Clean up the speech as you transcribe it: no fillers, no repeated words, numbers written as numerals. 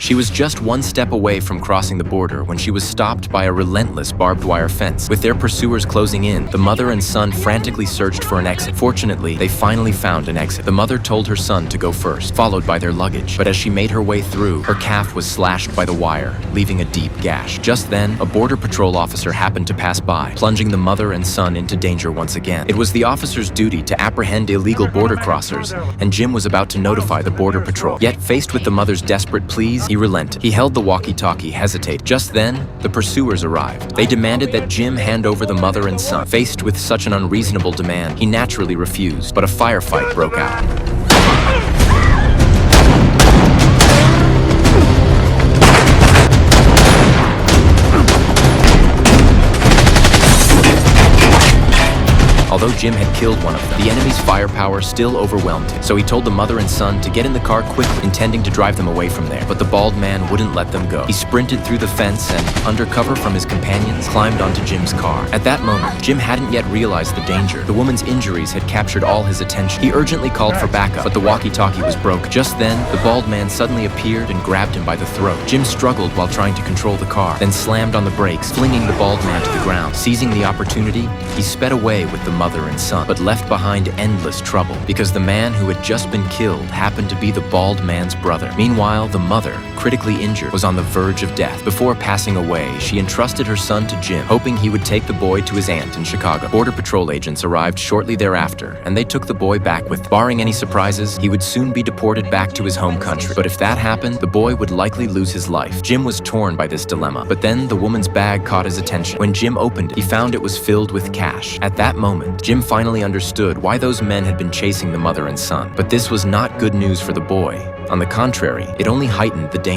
She was just one step away from crossing the border when she was stopped by a relentless barbed wire fence. With their pursuers closing in, the mother and son frantically searched for an exit. Fortunately, they finally found an exit. The mother told her son to go first, followed by their luggage. But as she made her way through, her calf was slashed by the wire, leaving a deep gash. Just then, a border patrol officer happened to pass by, plunging the mother and son into danger once again. It was the officer's duty to apprehend illegal border crossers, and Jim was about to notify the border patrol. Yet, faced with the mother's desperate pleas, he relented. He held the walkie-talkie, hesitate. Just then, the pursuers arrived. They demanded that Jim hand over the mother and son. Faced with such an unreasonable demand, he naturally refused, but a firefight broke out. Although Jim had killed one of them, the enemy's firepower still overwhelmed him, so he told the mother and son to get in the car quickly, intending to drive them away from there. But the bald man wouldn't let them go. He sprinted through the fence and, under cover from his companions, climbed onto Jim's car. At that moment, Jim hadn't yet realized the danger. The woman's injuries had captured all his attention. He urgently called for backup, but the walkie-talkie was broken. Just then, the bald man suddenly appeared and grabbed him by the throat. Jim struggled while trying to control the car, then slammed on the brakes, flinging the bald man to the ground. Seizing the opportunity, he sped away with the mother and son, but left behind endless trouble because the man who had just been killed happened to be the bald man's brother. Meanwhile, the mother, critically injured, was on the verge of death. Before passing away, she entrusted her son to Jim, hoping he would take the boy to his aunt in Chicago. Border Patrol agents arrived shortly thereafter, and they took the boy back with them. Barring any surprises, he would soon be deported back to his home country. But if that happened, the boy would likely lose his life. Jim was torn by this dilemma, but then the woman's bag caught his attention. When Jim opened it, he found it was filled with cash. At that moment, Jim finally understood why those men had been chasing the mother and son. But this was not good news for the boy. On the contrary, it only heightened the danger.